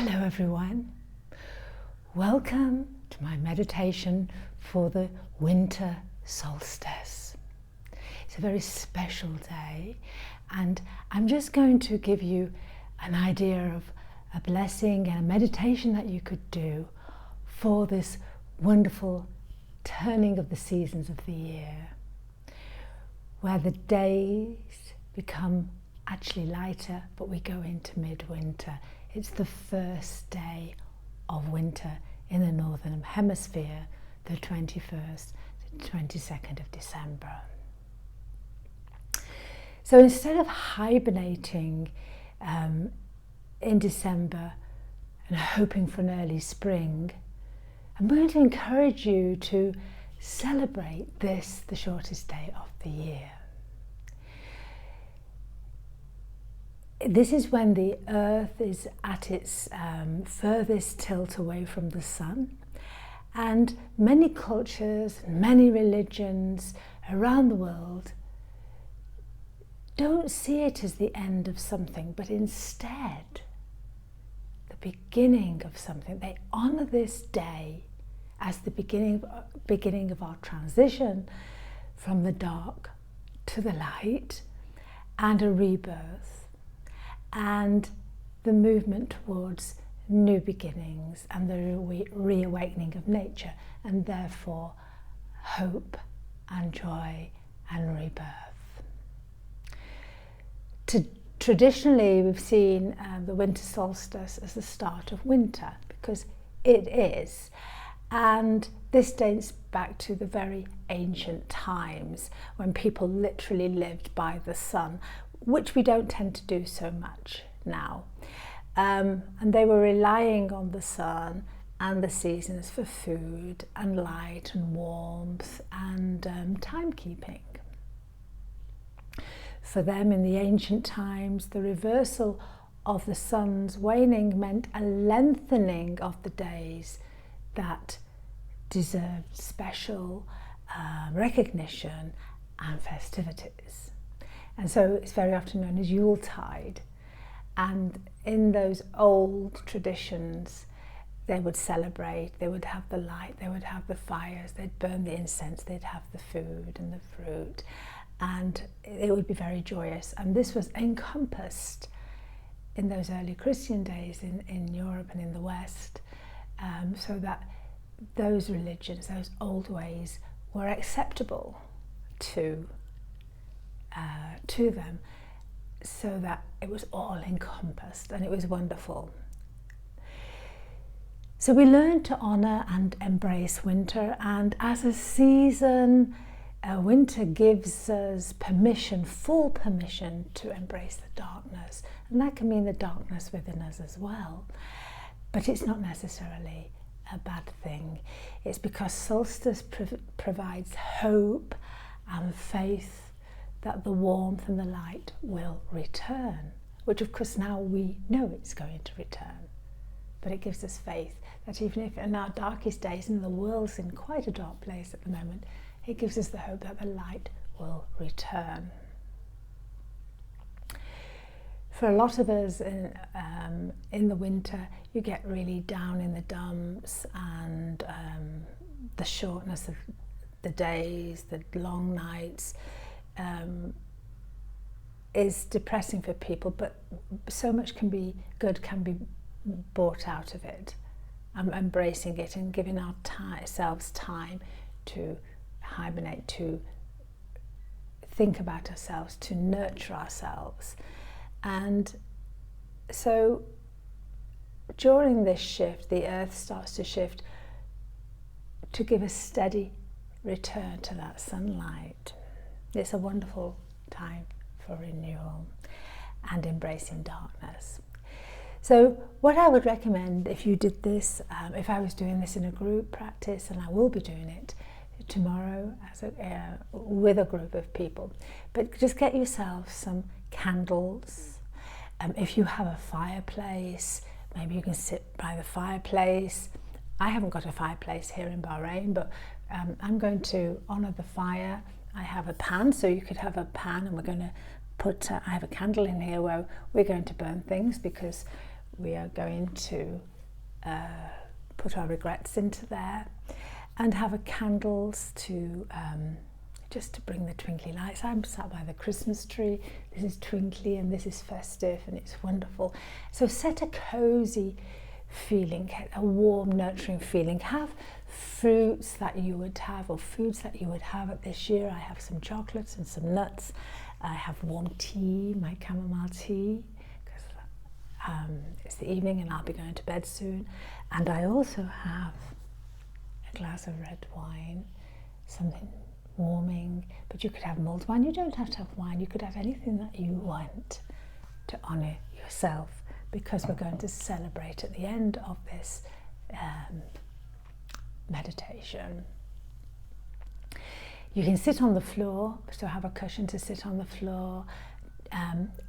Hello everyone, welcome to my meditation for the winter solstice. It's a very special day and I'm just going to give you an idea of a blessing and a meditation that you could do for this wonderful turning of the seasons of the year, where the days become actually lighter but we go into midwinter. It's the first day of winter in the Northern Hemisphere, the 21st to 22nd of December. So instead of hibernating in December and hoping for an early spring, I'm going to encourage you to celebrate this, the shortest day of the year. This is when the earth is at its furthest tilt away from the sun, and many cultures and many religions around the world don't see it as the end of something, but instead the beginning of something. They honour this day as the beginning of our transition from the dark to the light, and a rebirth, and the movement towards new beginnings and the reawakening of nature, and therefore hope and joy and rebirth. Traditionally, we've seen the winter solstice as the start of winter, because it is. And this dates back to the very ancient times when people literally lived by the sun, which we don't tend to do so much now. And they were relying on the sun and the seasons for food and light and warmth and timekeeping. For them in the ancient times, the reversal of the sun's waning meant a lengthening of the days that deserved special recognition and festivities. And so it's very often known as Yuletide. And in those old traditions, they would celebrate, they would have the light, they would have the fires, they'd burn the incense, they'd have the food and the fruit, and it would be very joyous. And this was encompassed in those early Christian days in Europe and in the West, so that those religions, those old ways, were acceptable to them, so that it was all encompassed, and it was wonderful. So we learn to honour and embrace winter, and as a season, winter gives us permission, full permission, to embrace the darkness, and that can mean the darkness within us as well. But it's not necessarily a bad thing. It's because solstice provides hope and faith that the warmth and the light will return, which of course now we know it's going to return. But it gives us faith that even if in our darkest days, and the world's in quite a dark place at the moment, it gives us the hope that the light will return. For a lot of us in the winter, you get really down in the dumps, and the shortness of the days, the long nights, is depressing for people, but so much good can be brought out of it. Embracing it and giving ourselves time to hibernate, to think about ourselves, to nurture ourselves. And so during this shift, the earth starts to shift to give a steady return to that sunlight. It's a wonderful time for renewal and embracing darkness. So what I would recommend, if you did this, if I was doing this in a group practice, and I will be doing it tomorrow with a group of people, but just get yourself some candles. If you have a fireplace, maybe you can sit by the fireplace. I haven't got a fireplace here in Bahrain, but I'm going to honour the fire. I have a pan, so you could have a pan, and we're going to put, I have a candle in here where we're going to burn things, because we are going to put our regrets into there, and have a candles to just to bring the twinkly lights. I'm sat by the Christmas tree. This is twinkly and this is festive and it's wonderful. So set a cozy feeling, a warm, nurturing feeling. Have fruits that you would have, or foods that you would have at this year. I have some chocolates and some nuts. I have warm tea, my chamomile tea, because it's the evening and I'll be going to bed soon. And I also have a glass of red wine, something warming, but you could have mulled wine. You don't have to have wine. You could have anything that you want to honour yourself, because we're going to celebrate at the end of this meditation. You can sit on the floor, so have a cushion to sit on the floor.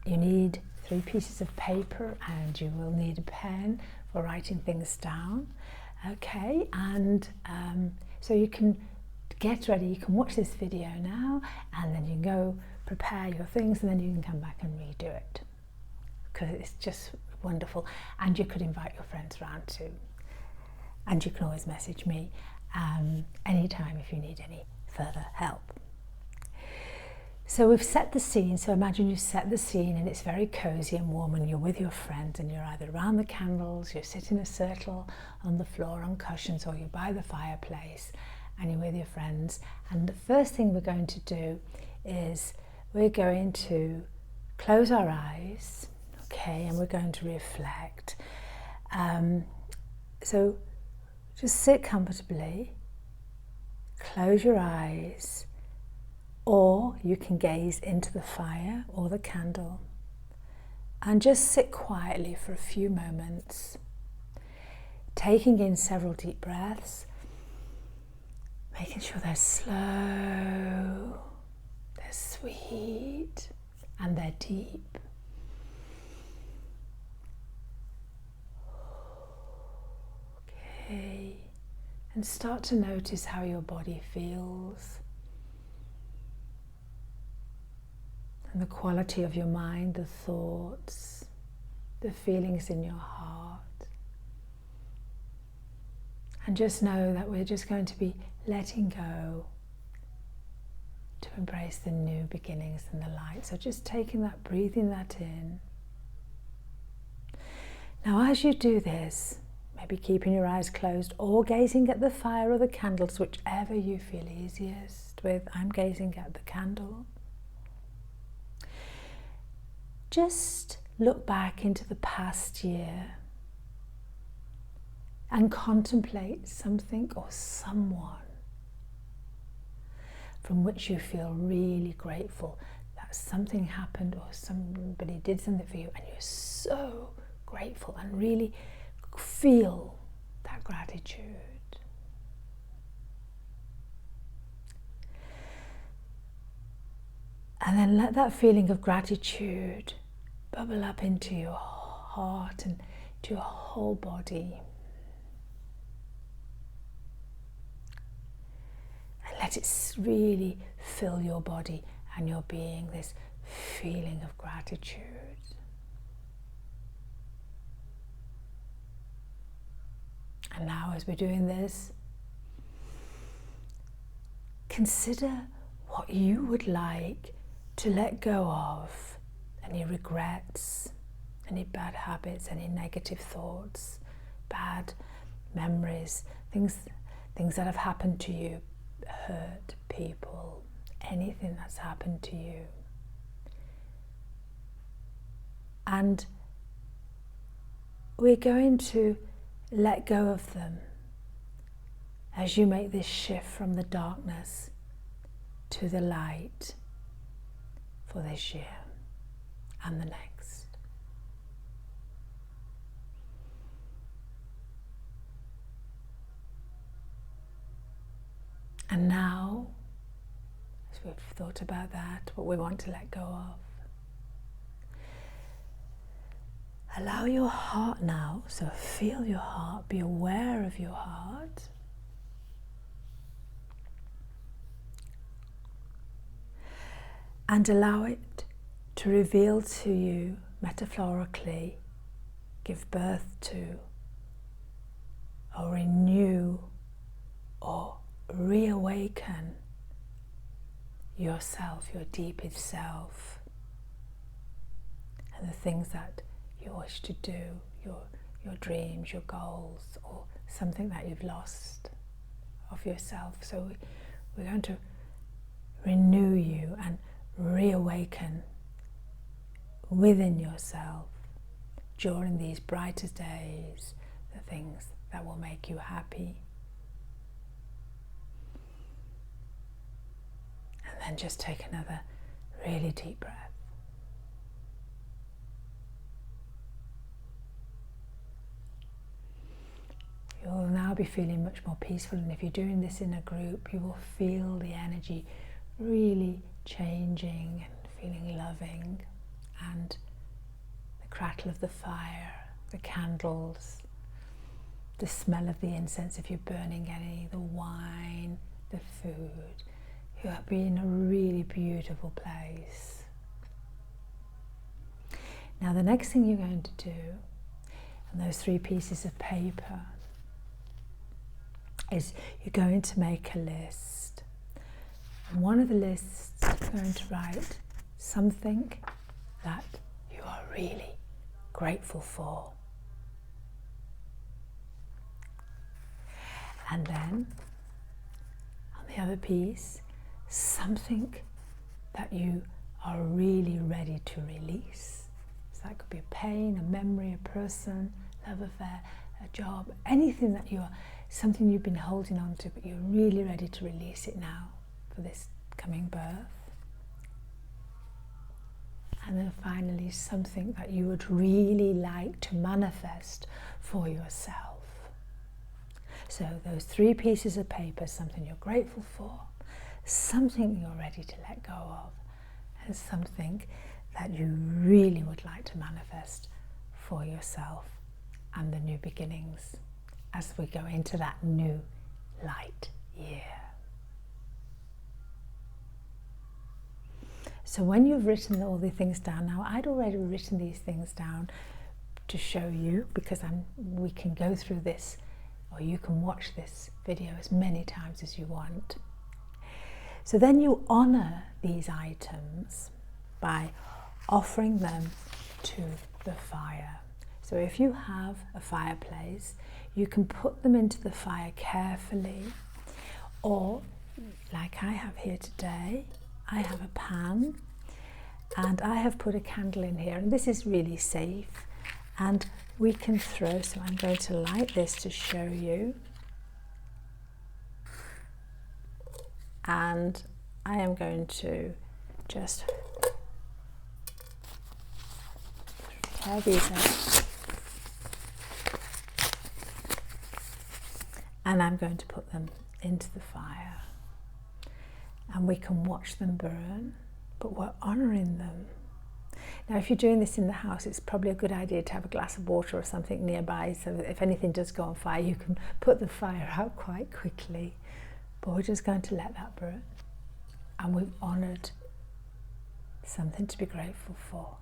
You need 3 pieces of paper, and you will need a pen for writing things down. Okay, and so you can get ready. You can watch this video now, and then you can go prepare your things, and then you can come back and redo it, because it's just wonderful. And you could invite your friends around too, and you can always message me anytime if you need any further help. So we've set the scene. So imagine you've set the scene and it's very cozy and warm, and you're with your friends, and you're either around the candles, you're sitting in a circle on the floor on cushions, or you're by the fireplace and you're with your friends. And the first thing we're going to do is we're going to close our eyes, okay, and we're going to reflect. So just sit comfortably, close your eyes, or you can gaze into the fire or the candle, and just sit quietly for a few moments, taking in several deep breaths, making sure they're slow, they're sweet, and they're deep. Okay, and start to notice how your body feels, and the quality of your mind, the thoughts, the feelings in your heart. And just know that we're just going to be letting go to embrace the new beginnings and the light. So just taking that, breathing that in. Now as you do this, maybe keeping your eyes closed or gazing at the fire or the candles, whichever you feel easiest with. I'm gazing at the candle. Just look back into the past year and contemplate something or someone from which you feel really grateful that something happened or somebody did something for you, and you're so grateful, and really feel that gratitude. And then let that feeling of gratitude bubble up into your heart and to your whole body. And let it really fill your body and your being, this feeling of gratitude. And now as we're doing this, consider what you would like to let go of. Any regrets, any bad habits, any negative thoughts, bad memories, things that have happened to you, hurt people, anything that's happened to you. And we're going to let go of them as you make this shift from the darkness to the light for this year and the next. And now, as we've thought about that, what we want to let go of, allow your heart now, so feel your heart, be aware of your heart. And allow it to reveal to you, metaphorically, give birth to, or renew, or reawaken yourself, your deepest self, and the things that you wish to do, your dreams, your goals, or something that you've lost of yourself. So we're going to renew you and reawaken within yourself during these brighter days, the things that will make you happy. And then just take another really deep breath. You'll now be feeling much more peaceful, and if you're doing this in a group, you will feel the energy really changing and feeling loving, and the crackle of the fire, the candles, the smell of the incense if you're burning any, the wine, the food. You'll be in a really beautiful place. Now the next thing you're going to do, on those 3 pieces of paper, is you're going to make a list. And one of the lists, you're going to write something that you are really grateful for. And then, on the other piece, something that you are really ready to release. So that could be a pain, a memory, a person, love affair, a job, anything that you're, something you've been holding on to, but you're really ready to release it now for this coming birth. And then finally, something that you would really like to manifest for yourself. So those 3 pieces of paper, something you're grateful for, something you're ready to let go of, and something that you really would like to manifest for yourself and the new beginnings as we go into that new light year. So when you've written all the things down, now I'd already written these things down to show you, because we can go through this, or you can watch this video as many times as you want. So then you honour these items by offering them to the fire. So if you have a fireplace, you can put them into the fire carefully, or like I have here today, I have a pan and I have put a candle in here, and this is really safe, and we can throw, so I'm going to light this to show you, and I am going to just tear these out, and I'm going to put them into the fire, and we can watch them burn, but we're honouring them. Now if you're doing this in the house, it's probably a good idea to have a glass of water or something nearby, so that if anything does go on fire, you can put the fire out quite quickly. But we're just going to let that burn, and we've honoured something to be grateful for,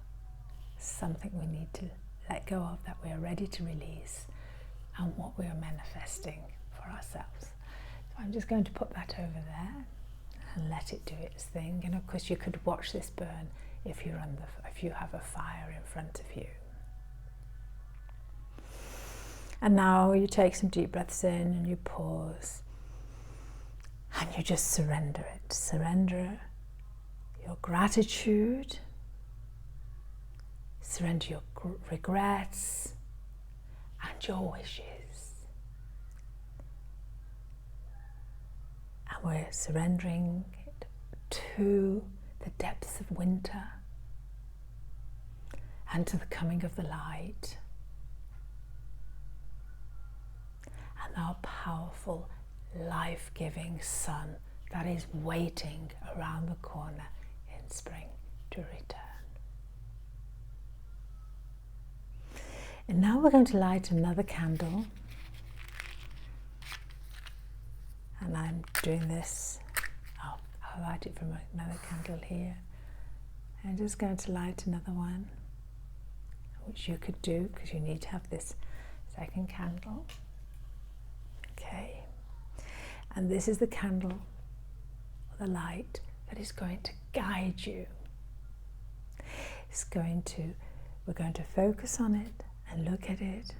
something we need to let go of, that we are ready to release, and what we are manifesting for ourselves. So I'm just going to put that over there and let it do its thing. And of course you could watch this burn if you have a fire in front of you. And now you take some deep breaths in and you pause and you just surrender it. Surrender your gratitude, surrender your regrets and your wishes. And we're surrendering it to the depths of winter and to the coming of the light and our powerful, life-giving sun that is waiting around the corner in spring to return. And now we're going to light another candle, and I'm doing this, I'll light it from another candle here. I'm just going to light another one which you could do because you need to have this second candle. Okay, and this is the candle, the light that is going to guide you. We're going to focus on it and look at it.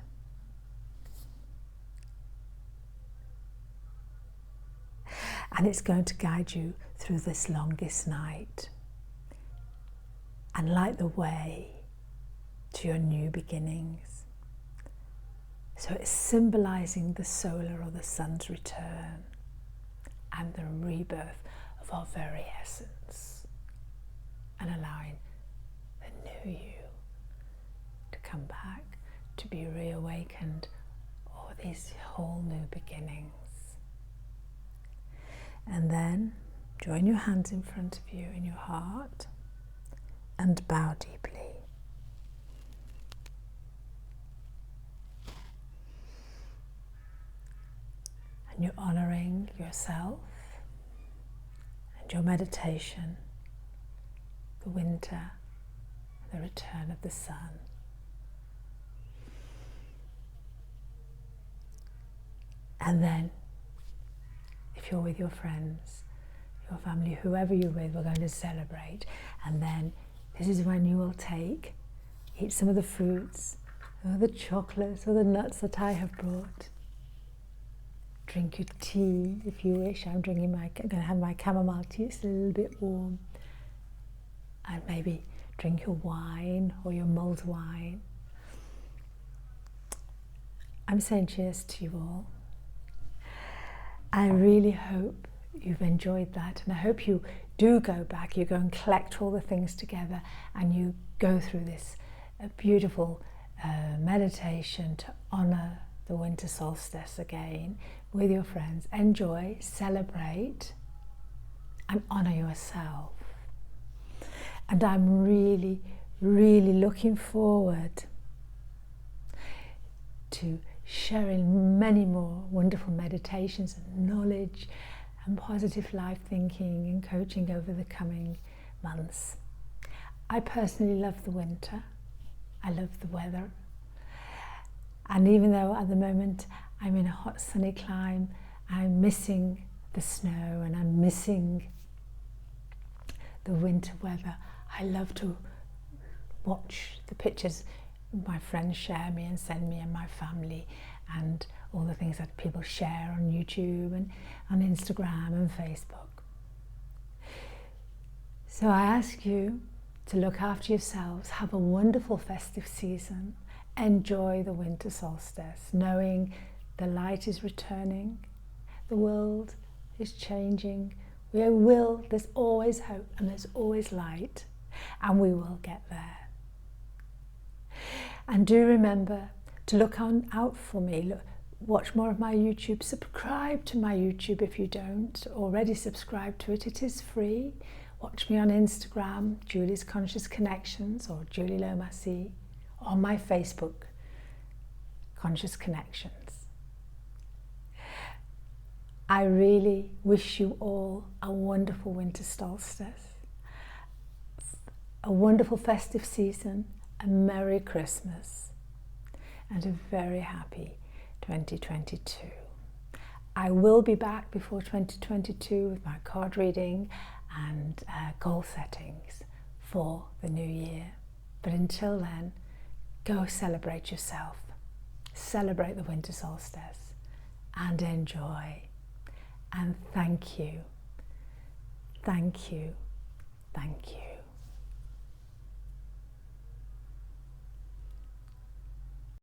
And it's going to guide you through this longest night and light the way to your new beginnings. So it's symbolizing the solar or the sun's return and the rebirth of our very essence, and allowing the new you to come back, to be reawakened, or these whole new beginnings. And then join your hands in front of you in your heart and bow deeply. And you're honoring yourself and your meditation, the winter, the return of the sun. And then, if you're with your friends, your family, whoever you're with, we're going to celebrate. And then this is when you will eat some of the fruits, or the chocolates, or the nuts that I have brought. Drink your tea if you wish. I'm going to have my chamomile tea. It's a little bit warm. And maybe drink your wine or your mulled wine. I'm saying cheers to you all. I really hope you've enjoyed that, and I hope you do go back, you go and collect all the things together, and you go through this beautiful meditation to honour the winter solstice again with your friends. Enjoy, celebrate, and honour yourself. And I'm really, really looking forward to sharing many more wonderful meditations and knowledge and positive life thinking and coaching over the coming months. I personally love the winter. I love the weather. And even though at the moment I'm in a hot sunny clime, I'm missing the snow and I'm missing the winter weather. I love to watch the pictures my friends share me and send me, and my family, and all the things that people share on YouTube and on Instagram and Facebook. So I ask you to look after yourselves, have a wonderful festive season, enjoy the winter solstice, knowing the light is returning, the world is changing, there's always hope and there's always light, and we will get there. And do remember to look out for me. Watch more of my YouTube. Subscribe to my YouTube if you don't already subscribe to it. It is free. Watch me on Instagram, Julie's Conscious Connections, or Julie Lomas, or my Facebook, Conscious Connections. I really wish you all a wonderful winter solstice, a wonderful festive season, a Merry Christmas, and a very happy 2022. I will be back before 2022 with my card reading and goal settings for the new year. But until then, go celebrate yourself, celebrate the winter solstice, and enjoy. And thank you, thank you, thank you.